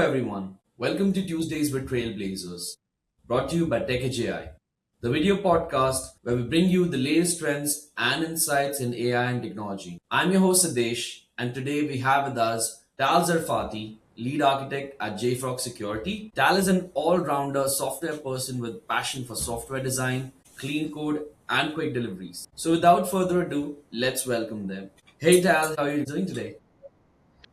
everyone. Welcome to Tuesdays with Trailblazers, brought to you by TechAI, the video podcast where we bring you the latest trends and insights in AI and technology. I'm your host Siddesh, and today we have with us Tal Zarfati, lead architect at JFrog Security. Tal is an all-rounder software person with passion for software design, clean code, and quick deliveries. So without further ado, let's welcome them. Hey Tal, how are you doing today?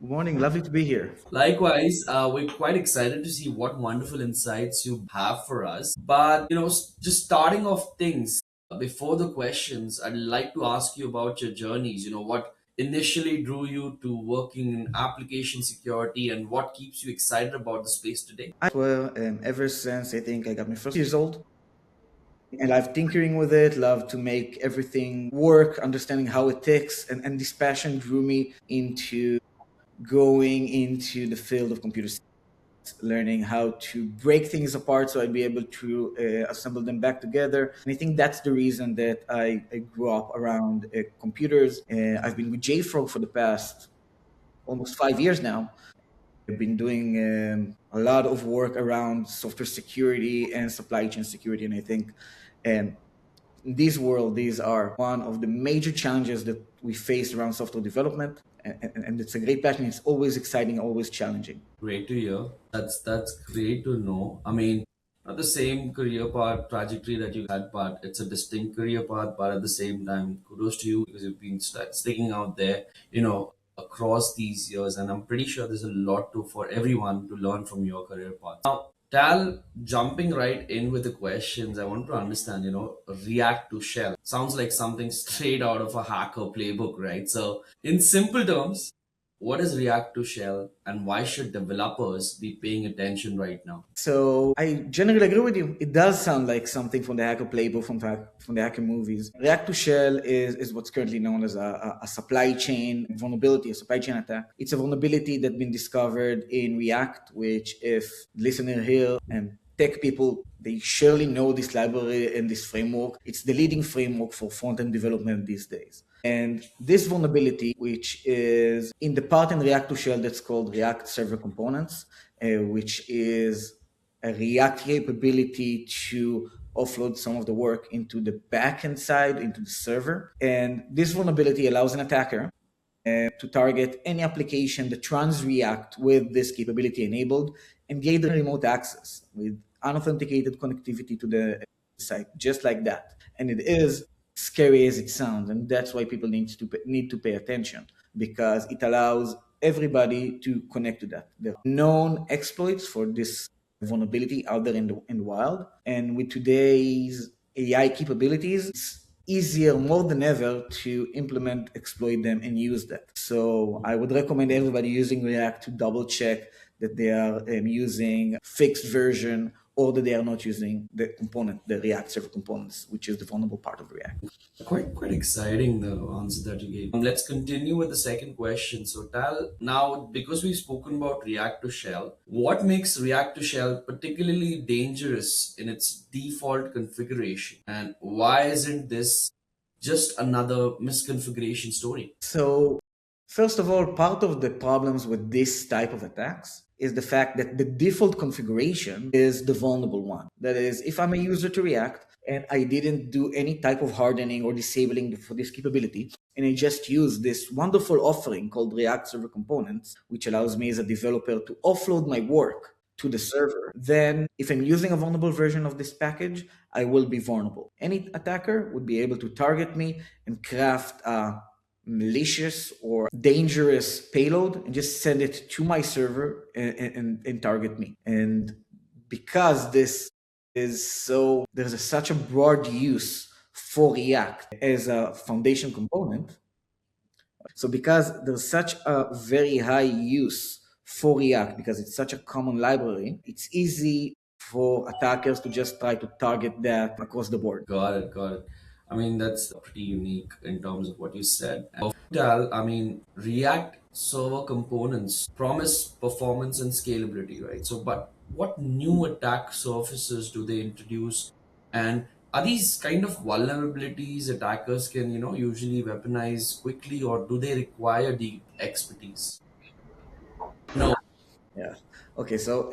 Good morning. Lovely to be here. Likewise, we're quite excited to see what wonderful insights you have for us. But, just starting off things, before the questions, I'd like to ask you about your journeys. What initially drew you to working in application security and what keeps you excited about the space today? Ever since I think I got my first years old, and I've tinkering with it, love to make everything work, understanding how it ticks, and this passion drew me into going into the field of computer science, learning how to break things apart so I'd be able to assemble them back together. And I think that's the reason that I grew up around computers. I've been with JFrog for the past almost 5 years now. I've been doing a lot of work around software security and supply chain security, and I think um, in this world, these are one of the major challenges that we face around software development, and it's a great passion. It's always exciting, always challenging. Great to hear. That's great to know. I mean, not the same career path trajectory that you had, but it's a distinct career path. But at the same time, kudos to you because you've been sticking out there, across these years, and I'm pretty sure there's a lot to for everyone to learn from your career path. Now, Tal, jumping right in with the questions, I want to understand, React to Shell sounds like something straight out of a hacker playbook, right? So, in simple terms, what is React to Shell and why should developers be paying attention right now? So I generally agree with you. It does sound like something from the hacker playbook, from the hacker movies. React to Shell is what's currently known as a supply chain vulnerability, a supply chain attack. It's a vulnerability that's been discovered in React, which if listener here and tech people, they surely know this library and this framework. It's the leading framework for front-end development these days. And this vulnerability, which is in the part in React to Shell that's called React Server Components, which is a React capability to offload some of the work into the backend side, into the server. And this vulnerability allows an attacker to target any application that runs React with this capability enabled and gain the remote access with unauthenticated connectivity to the site, just like that. And it is scary as it sounds, and that's why people need to pay attention because it allows everybody to connect to that. There are known exploits for this vulnerability out there in the wild, and with today's AI capabilities, it's easier more than ever to implement, exploit them, and use that. So I would recommend everybody using React to double check that they are using fixed version or that they are not using the component, the React server components, which is the vulnerable part of React. Quite exciting the answer that you gave. Let's continue with the second question. So Tal, now because we've spoken about React to Shell, what makes React to Shell particularly dangerous in its default configuration? And why isn't this just another misconfiguration story? So first of all, part of the problems with this type of attacks is the fact that the default configuration is the vulnerable one. That is, if I'm a user to React and I didn't do any type of hardening or disabling for this capability, and I just use this wonderful offering called React Server Components, which allows me as a developer to offload my work to the server, then if I'm using a vulnerable version of this package, I will be vulnerable. Any attacker would be able to target me and craft a malicious or dangerous payload and just send it to my server and target me. And because this is so, there's such a broad use for React as a foundation component. So because there's such a very high use for React, because it's such a common library, it's easy for attackers to just try to target that across the board. Got it. I mean, that's pretty unique in terms of what you said. And Tal, I mean, React server components promise performance and scalability, right? So, but what new attack surfaces do they introduce? And are these kind of vulnerabilities attackers can, usually weaponize quickly, or do they require deep expertise? No. Yeah. Okay. So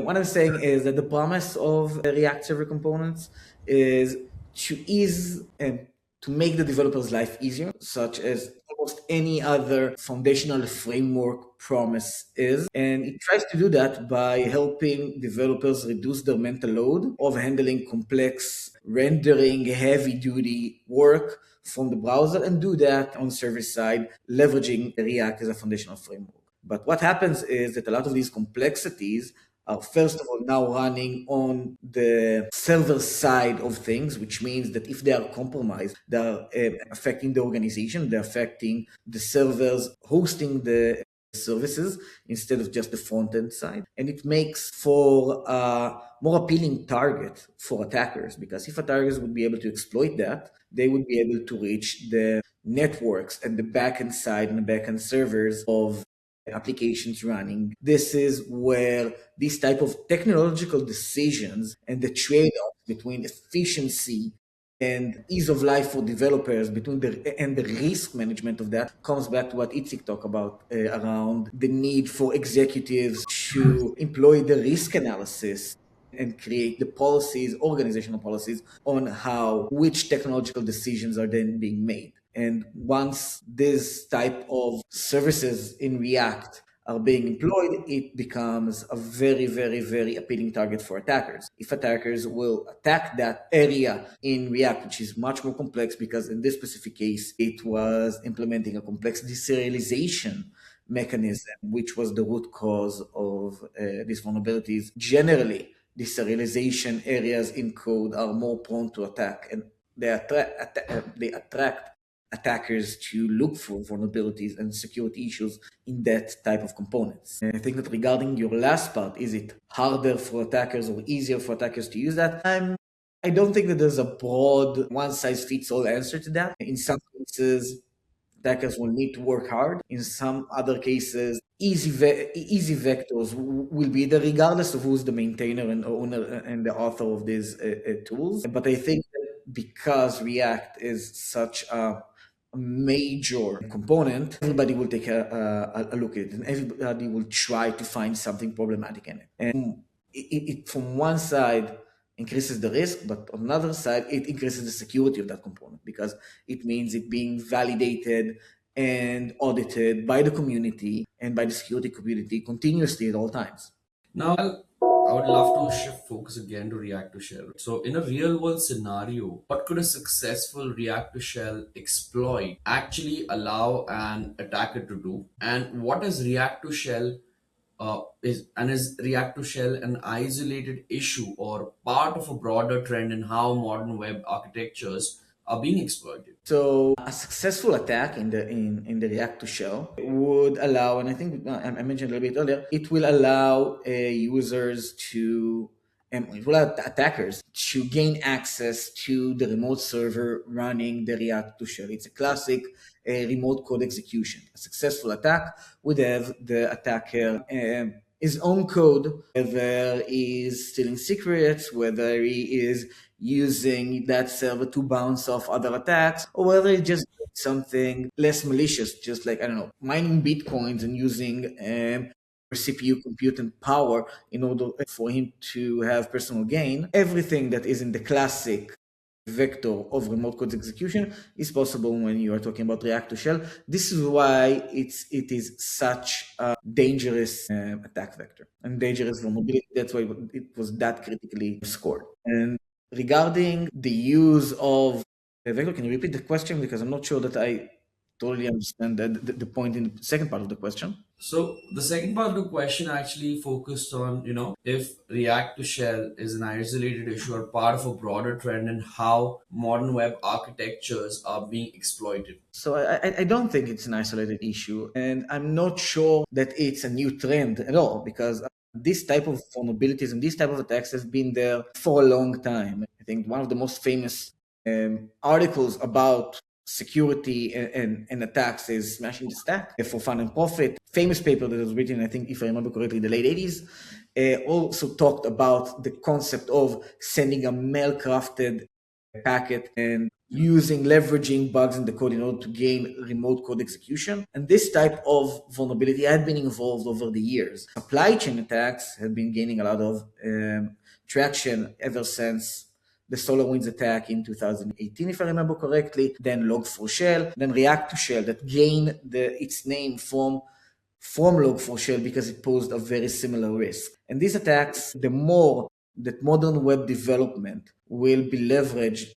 what I'm saying is that the promise of React server components is to ease and to make the developer's life easier, such as almost any other foundational framework promise is. And it tries to do that by helping developers reduce their mental load of handling complex rendering, heavy duty work from the browser and do that on server side, leveraging React as a foundational framework. But what happens is that a lot of these complexities are first of all now running on the server side of things, which means that if they are compromised, they are affecting the organization, they're affecting the servers hosting the services instead of just the front end side. And it makes for a more appealing target for attackers because if attackers would be able to exploit that, they would be able to reach the networks and the backend side and the backend servers of applications running. This is where these type of technological decisions and the trade-off between efficiency and ease of life for developers between the risk management of that comes back to what Itzik talked about around the need for executives to employ the risk analysis and create the policies, organizational policies on how which technological decisions are then being made. And once this type of services in React are being employed, it becomes a very, very, very appealing target for attackers. If attackers will attack that area in React, which is much more complex because in this specific case, it was implementing a complex deserialization mechanism, which was the root cause of these vulnerabilities. Generally, deserialization areas in code are more prone to attack and they attract attackers to look for vulnerabilities and security issues in that type of components. And I think that regarding your last part, is it harder for attackers or easier for attackers to use that? I don't think that there's a broad one size fits all answer to that. In some cases, attackers will need to work hard. In some other cases, easy vectors will be there regardless of who's the maintainer and owner and the author of these tools. But I think that because React is such a major component, everybody will take a look at it and everybody will try to find something problematic in it. And it from one side increases the risk, but on the other side, it increases the security of that component because it means it being validated and audited by the community and by the security community continuously at all times. Now, I would love to shift focus again to React to Shell. So, in a real world scenario, what could a successful React to Shell exploit actually allow an attacker to do? And what is React to Shell? Is React to Shell an isolated issue or part of a broader trend in how modern web architectures are being exploited? So a successful attack in the React to Shell would allow, and I think I mentioned a little bit earlier, it will allow users to, it will allow attackers to gain access to the remote server running the React to Shell. It's a classic remote code execution. A successful attack would have the attacker his own code, whether he's stealing secrets, whether he is using that server to bounce off other attacks, or whether he just did something less malicious, just like, I don't know, mining bitcoins and using CPU compute and power in order for him to have personal gain. Everything that is in the classic vector of remote code execution is possible when you are talking about React to Shell. This is why it is such a dangerous attack vector and dangerous vulnerability. That's why it was that critically scored. And regarding the use of a vector, can you repeat the question because I'm not sure that I totally understand the point in the second part of the question. So the second part of the question actually focused on, if React to Shell is an isolated issue or part of a broader trend in how modern web architectures are being exploited. So I don't think it's an isolated issue, and I'm not sure that it's a new trend at all because this type of vulnerabilities and this type of attacks has been there for a long time. I think one of the most famous articles about security and attacks is Smashing the Stack for Fun and Profit. Famous paper that was written, I think, if I remember correctly, in the late 80s, also talked about the concept of sending a mail-crafted packet and using leveraging bugs in the code in order to gain remote code execution. And this type of vulnerability had been involved over the years. Supply chain attacks have been gaining a lot of traction ever since the SolarWinds attack in 2018, if I remember correctly, then Log4Shell, then React2Shell that gained its name from Log4Shell because it posed a very similar risk. And these attacks, the more that modern web development will be leveraged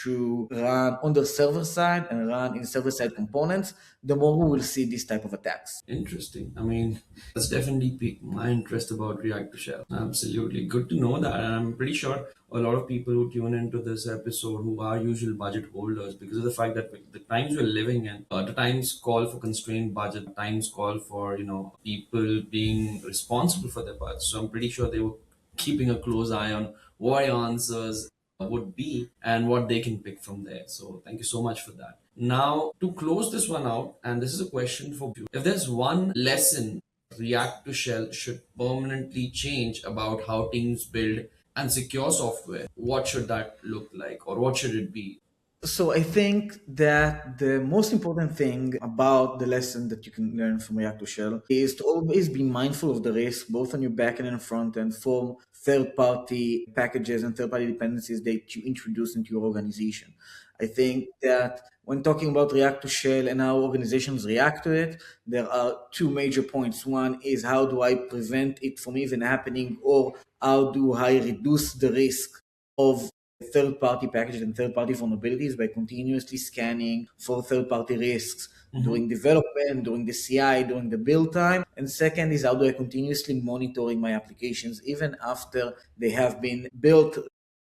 to run on the server side and run in server side components, the more we will see this type of attacks. Interesting. I mean, that's definitely piqued my interest about React to Shell. Absolutely. Good to know that. And I'm pretty sure a lot of people who tune into this episode who are usual budget holders, because of the fact that the times we're living in, the times call for constrained budget, times call for, people being responsible for their budget. So I'm pretty sure they were keeping a close eye on what answers would be and what they can pick from there. So thank you so much for that. Now, to close this one out, and this is a question for you. If there's one lesson React to Shell should permanently change about how teams build and secure software, what should that look like or what should it be? So I think that the most important thing about the lesson that you can learn from React to Shell is to always be mindful of the risk, both on your backend and front end, from third-party packages and third-party dependencies that you introduce into your organization. I think that when talking about React to Shell and how organizations react to it, there are two major points. One is how do I prevent it from even happening, or how do I reduce the risk of third-party packages and third-party vulnerabilities by continuously scanning for third-party risks during development, during the CI, during the build time. And second is how do I continuously monitoring my applications even after they have been built,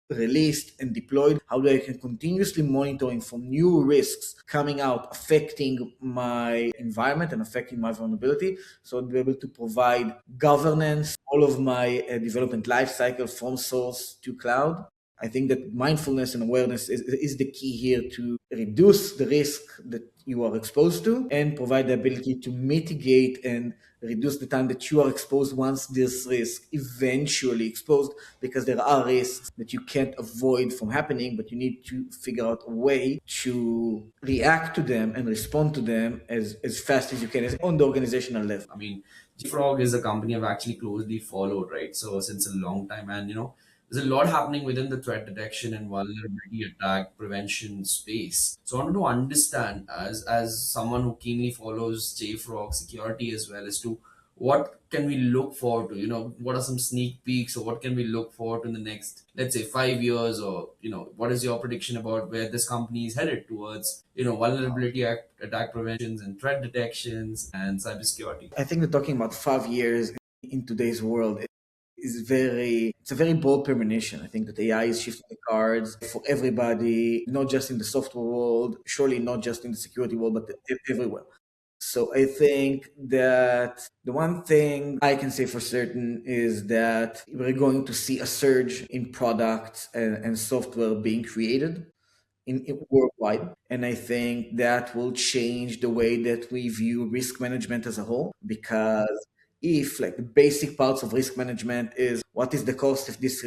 released and deployed, how do I can continuously monitoring for new risks coming out, affecting my environment and affecting my vulnerability. So I'll be able to provide governance, all of my development lifecycle from source to cloud. I think that mindfulness and awareness is the key here to reduce the risk that you are exposed to and provide the ability to mitigate and reduce the time that you are exposed once this risk eventually exposed, because there are risks that you can't avoid from happening, but you need to figure out a way to react to them and respond to them as fast as you can on the organizational level. I mean, JFrog is a company I've actually closely followed, right? So since a long time, and there's a lot happening within the threat detection and vulnerability attack prevention space. So I wanted to understand, as someone who keenly follows JFrog security as well, as to what can we look forward to? What are some sneak peeks, or what can we look forward to in the next, let's say, 5 years, or what is your prediction about where this company is headed towards, attack preventions and threat detections and cybersecurity? I think that talking about 5 years in today's world it's a very bold premonition. I think that AI is shifting the cards for everybody, not just in the software world, surely not just in the security world, but everywhere. So I think that the one thing I can say for certain is that we're going to see a surge in products and software being created in worldwide. And I think that will change the way that we view risk management as a whole, because if like the basic parts of risk management is what is the cost if this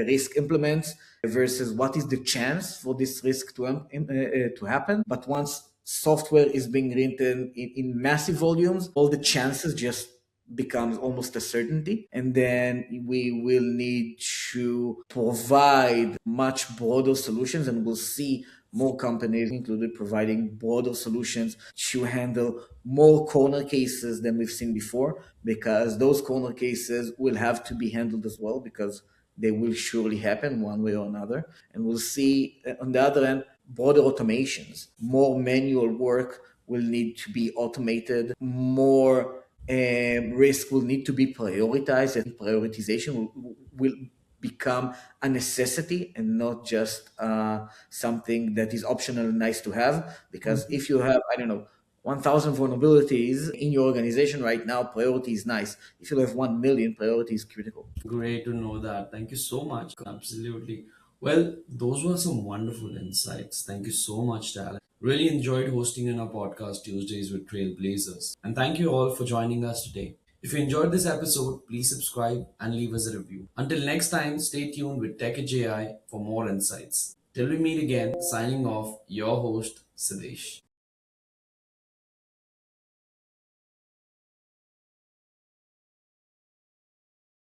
risk implements versus what is the chance for this risk to happen. But once software is being written in massive volumes, all the chances just becomes almost a certainty. And then we will need to provide much broader solutions, and we'll see more companies included providing broader solutions to handle more corner cases than we've seen before, because those corner cases will have to be handled as well, because they will surely happen one way or another. And we'll see on the other end, broader automations, more manual work will need to be automated, more risk will need to be prioritized, and prioritization will become a necessity and not just something that is optional and nice to have. Because if you have, I don't know, 1,000 vulnerabilities in your organization right now, priority is nice. If you have 1 million, priority is critical. Great to know that. Thank you so much. Absolutely. Well, those were some wonderful insights. Thank you so much, Tal. Really enjoyed hosting in our podcast Tuesdays with Trailblazers. And thank you all for joining us today. If you enjoyed this episode, please subscribe and leave us a review. Until next time, stay tuned with Tech AI for more insights. Till we meet again, signing off, your host, Siddesh.